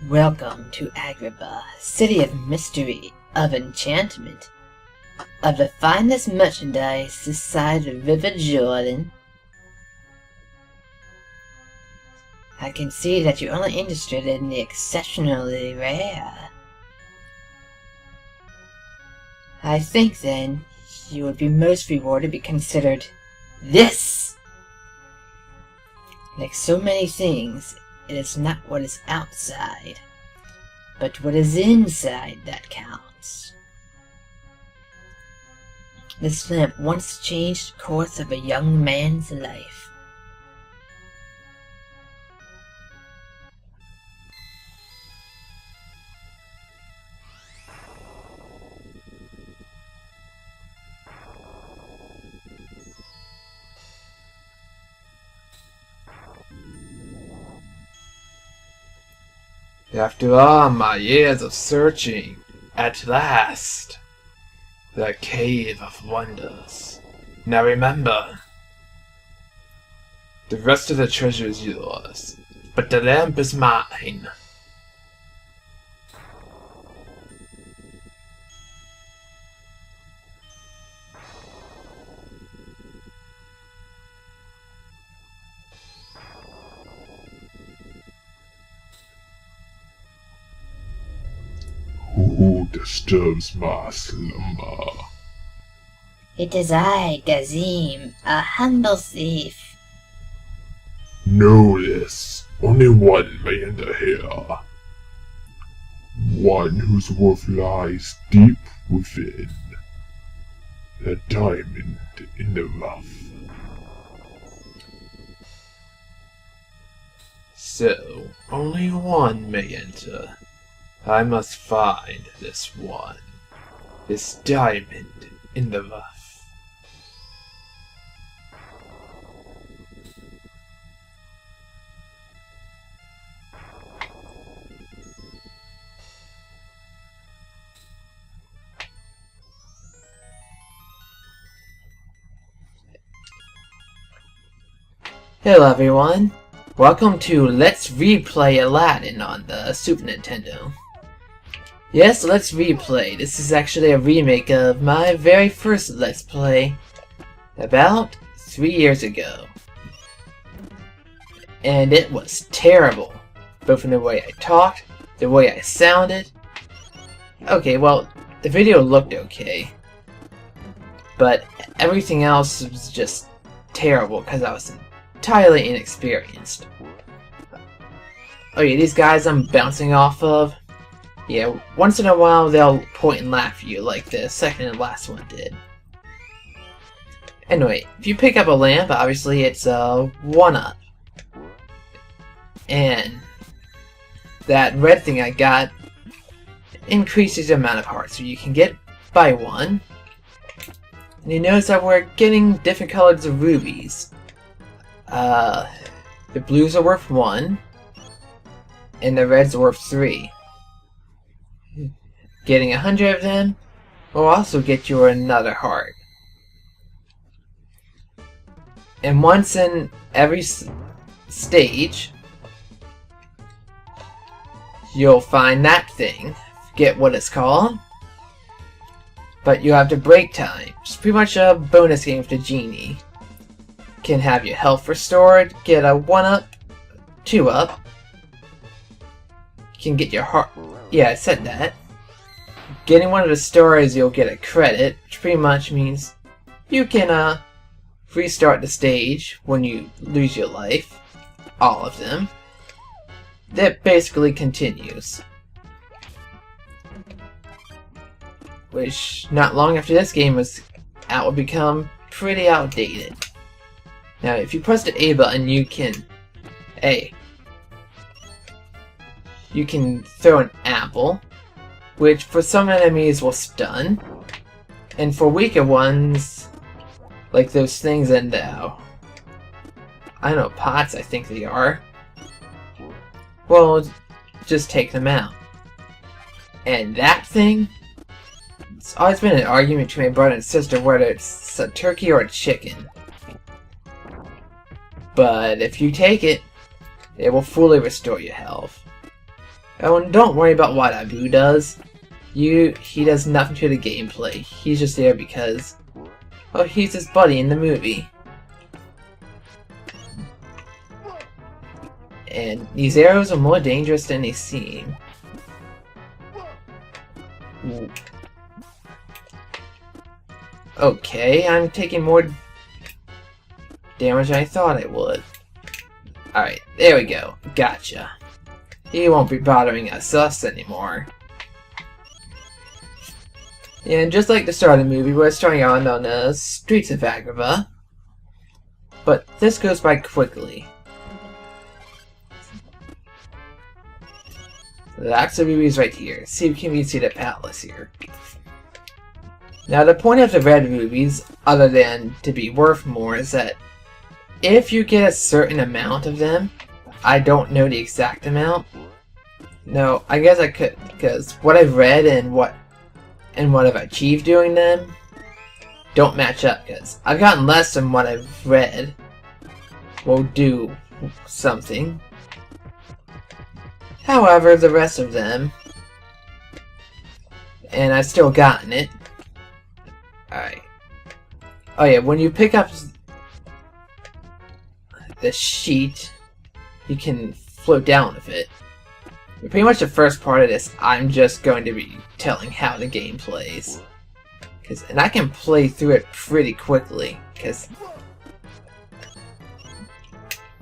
Welcome to Agrabah, city of mystery, of enchantment, of the finest merchandise this side of River Jordan. I can see that you're only interested in the exceptionally rare. I think, then, you would be most rewarded to be considered this! Like so many things, it is not what is outside, but what is inside that counts. This lamp once changed the course of a young man's life. After all my years of searching, at last, the Cave of Wonders. Now remember, the rest of the treasure is yours, but the lamp is mine. Who disturbs my slumber? It is I, Gazim, a humble thief. Know this, only one may enter here. One whose worth lies deep within. The diamond in the rough. So, only one may enter. I must find this one. This diamond in the rough. Hello everyone, welcome to Let's Replay Aladdin on the Super Nintendo. Yes, Let's Replay. This is actually a remake of my very first Let's Play about 3 years ago. And it was terrible, both in the way I talked, the way I sounded. Okay, well, the video looked okay, but everything else was just terrible because I was entirely inexperienced. Oh yeah, these guys I'm bouncing off of, yeah, once in a while they'll point and laugh at you like the second and last one did. Anyway, if you pick up a lamp, obviously it's a 1-up. And that red thing I got increases the amount of hearts so you can get by 1. And you notice that we're getting different colors of rubies. The blues are worth 1, and the reds are worth 3. Getting 100 of them will also get you another heart. And once in every stage, you'll find that thing. Forget what it's called. But you have to break time. It's pretty much a bonus game for the genie. Can have your health restored, get a 1-up, 2-up. Can get your heart. Yeah, I said that. Getting one of the stars, you'll get a credit, which pretty much means you can restart the stage when you lose your life. All of them. That basically continues. Which, not long after this game was out, would become pretty outdated. Now, if you press the A button, you can you can throw an apple, which for some enemies will stun, and for weaker ones, like those things in the, I don't know, pots I think they are, well, just take them out. And that thing, it's always been an argument between my brother and sister whether it's a turkey or a chicken. But if you take it, it will fully restore your health. Oh, and don't worry about what Abu does. He does nothing to the gameplay. He's just there because, well, he's his buddy in the movie. And these arrows are more dangerous than they seem. Ooh. Okay, I'm taking more damage than I thought I would. Alright, there we go. Gotcha. He won't be bothering us anymore. And just like the start of the movie, we're starting out on the streets of Agrabah. But this goes by quickly. The Axel rubies right here. See if you can see the palace here. Now the point of the red rubies, other than to be worth more, is that if you get a certain amount of them, I don't know the exact amount. No, I guess I could, because what I've read and what I've achieved doing them don't match up, because I've gotten less than what I've read will do something. However, the rest of them, and I've still gotten it. Alright. Oh yeah, when you pick up the sheet, you can float down with it. But pretty much the first part of this, I'm just going to be telling how the game plays. And I can play through it pretty quickly, because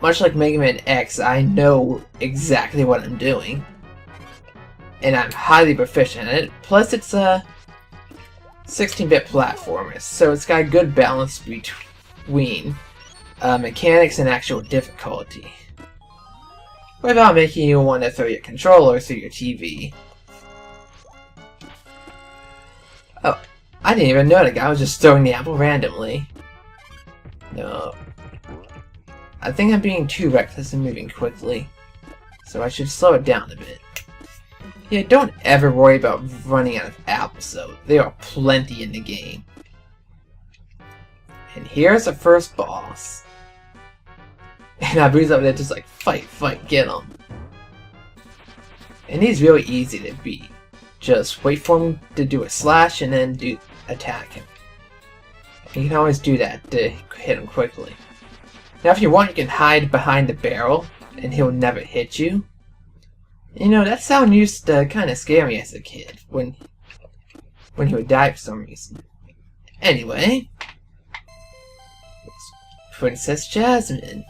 much like Mega Man X, I know exactly what I'm doing. And I'm highly proficient in it. Plus it's a 16-bit platformer, so it's got a good balance between mechanics and actual difficulty, without making you want to throw your controller through your TV. Oh, I didn't even know the guy was just throwing the apple randomly. No. I think I'm being too reckless and moving quickly, so I should slow it down a bit. Yeah, don't ever worry about running out of apples though. There are plenty in the game. And here's the first boss. And Abu's up there just like, fight, fight, get him. And he's really easy to beat. Just wait for him to do a slash and then attack him. You can always do that to hit him quickly. Now if you want, you can hide behind the barrel and he'll never hit you. You know, that sound used to kind of scare me as a kid when he would die for some reason. Anyway, it's Princess Jasmine.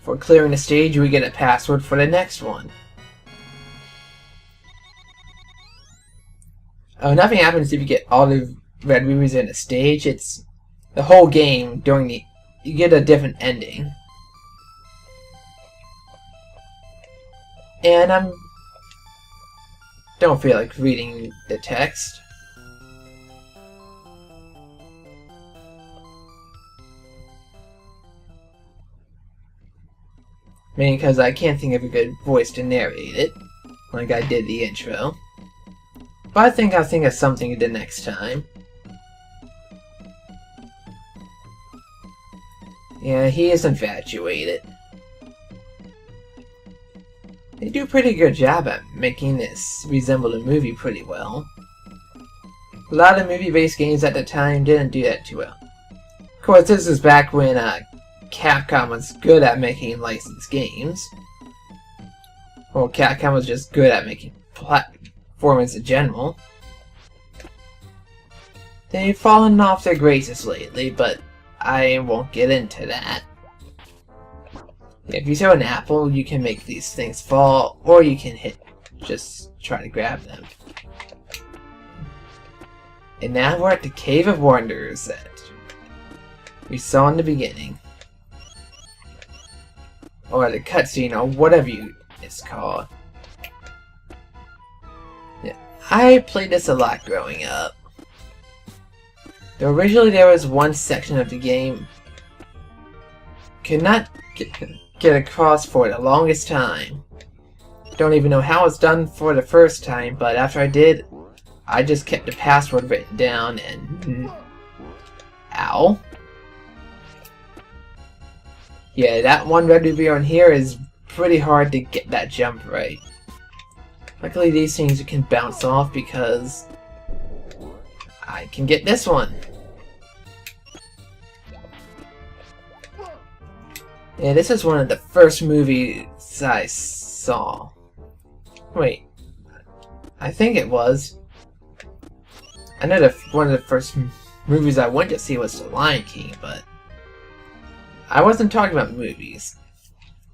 For clearing the stage, we get a password for the next one. Oh, nothing happens if you get all the red rubies in a stage. It's the whole game you get a different ending. And don't feel like reading the text. Mainly because I can't think of a good voice to narrate it, like I did the intro. But I think I'll think of something the next time. Yeah, he is infatuated. They do a pretty good job at making this resemble a movie pretty well. A lot of movie-based games at the time didn't do that too well. Of course, this is back when Capcom was good at making licensed games. Well, Capcom was just good at making platformers in general. They've fallen off their graces lately, but I won't get into that. If you throw an apple, you can make these things fall, or you can just try to grab them. And now we're at the Cave of Wonders that we saw in the beginning. Or the cutscene, or whatever it's called. Yeah, I played this a lot growing up. Though originally there was one section of the game could not get across for the longest time. Don't even know how it's done for the first time, but after I did, I just kept the password written down and Ow. Yeah, that one red ruby on here is pretty hard to get that jump right. Luckily these things you can bounce off because I can get this one. Yeah, this is one of the first movies I saw. Wait, I think it was. I know one of the first movies I went to see was The Lion King, but I wasn't talking about movies.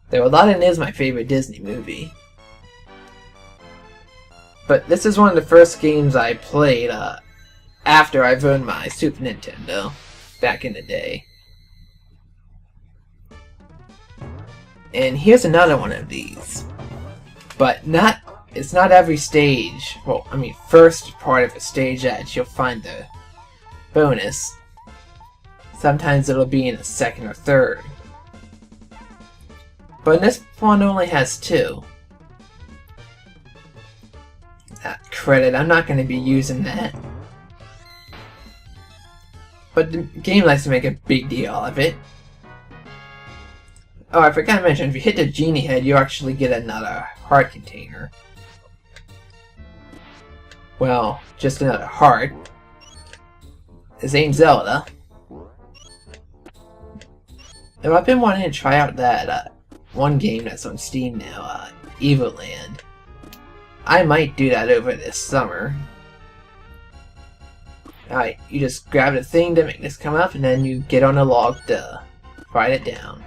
Though Aladdin is my favorite Disney movie. But this is one of the first games I played after I've owned my Super Nintendo back in the day. And here's another one of these. But it's not every stage. Well, I mean, first part of a stage that you'll find the bonus. Sometimes it'll be in the second or third. But this one only has 2. Credit, I'm not going to be using that. But the game likes to make a big deal of it. Oh, I forgot to mention, if you hit the genie head, you actually get another heart container. Well, just another heart. This ain't Zelda. Now, I've been wanting to try out that one game that's on Steam now, Evoland. I might do that over this summer. Alright, you just grab the thing to make this come up, and then you get on a log to write it down.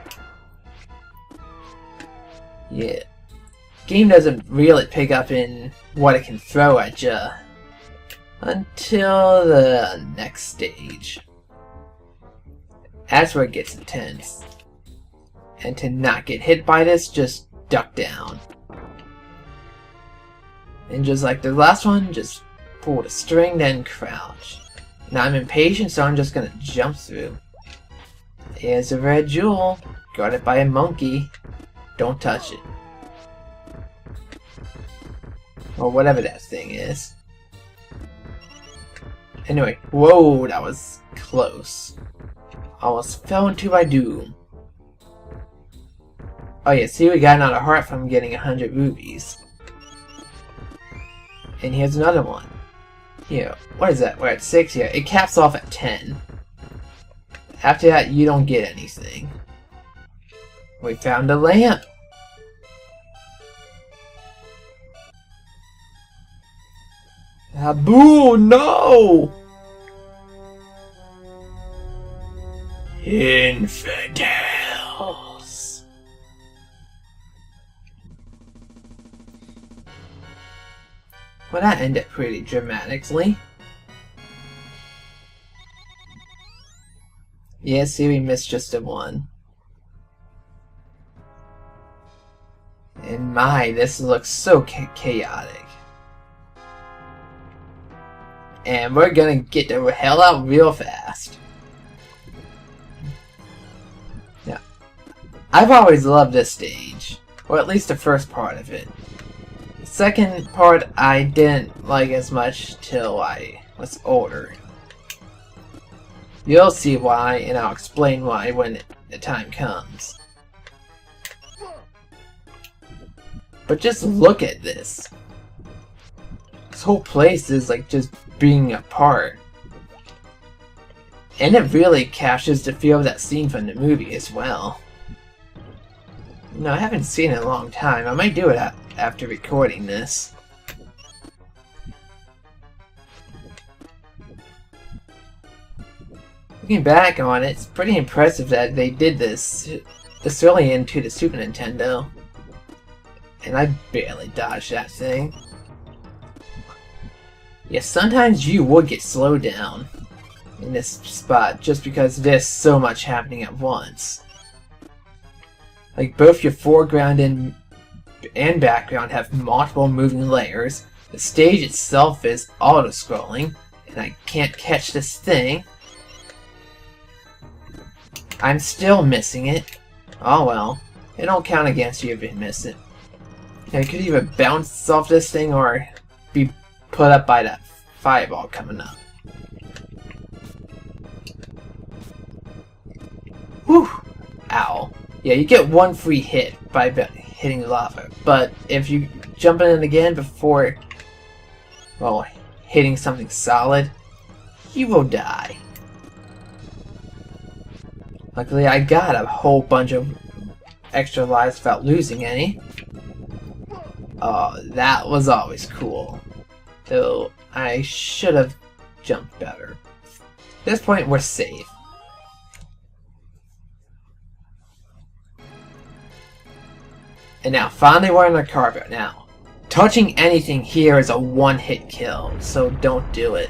Yeah. Game doesn't really pick up in what it can throw at you until the next stage. That's where it gets intense. And to not get hit by this, just duck down. And just like the last one, just pull the string, then crouch. Now I'm impatient, so I'm just gonna jump through. Here's a red jewel, guarded by a monkey. Don't touch it. Or whatever that thing is. Anyway, whoa, that was close. Almost fell into my doom. Oh yeah, see, we got another heart from getting 100 rubies. And here's another one. Here, what is that? We're at 6 here. It caps off at 10. After that, you don't get anything. We found a lamp. Boo! No! Infidels. Well, that ended pretty dramatically. Yeah, see, we missed just a one. And my, this looks so chaotic. And we're gonna get the hell out real fast. Now, I've always loved this stage. Or at least the first part of it. The second part I didn't like as much till I was older. You'll see why, and I'll explain why when the time comes. But just look at this. This whole place is like just being apart. And it really captures the feel of that scene from the movie as well. No, I haven't seen it in a long time. I might do it after recording this. Looking back on it, it's pretty impressive that they did this early into the Super Nintendo. And I barely dodged that thing. Yeah, sometimes you would get slowed down in this spot just because there's so much happening at once. Like, both your foreground and background have multiple moving layers. The stage itself is auto-scrolling, and I can't catch this thing. I'm still missing it. Oh well, it don't count against you if you miss it. You could either bounce off this thing or be put up by that fireball coming up. Whew! Ow. Yeah, you get one free hit by hitting the lava, but if you jump in it again before, well, hitting something solid, you will die. Luckily, I got a whole bunch of extra lives without losing any. Oh, that was always cool. Though, I should have jumped better. At this point, we're safe. And now, finally we're in the carpet. Now, touching anything here is a one-hit kill, so don't do it.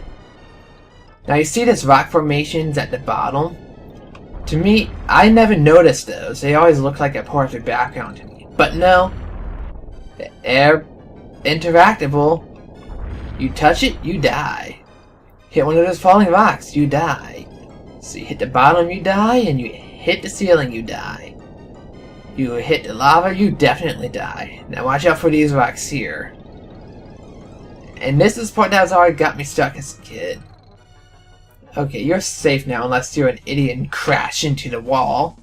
Now, you see these rock formations at the bottom? To me, I never noticed those. They always look like a part of the background to me. But no, they're interactable. You touch it, you die. Hit one of those falling rocks, you die. So you hit the bottom, you die, and you hit the ceiling, you die. You hit the lava, you definitely die. Now watch out for these rocks here. And this is the part that was already got me stuck as a kid. Okay, you're safe now unless you're an idiot and crash into the wall.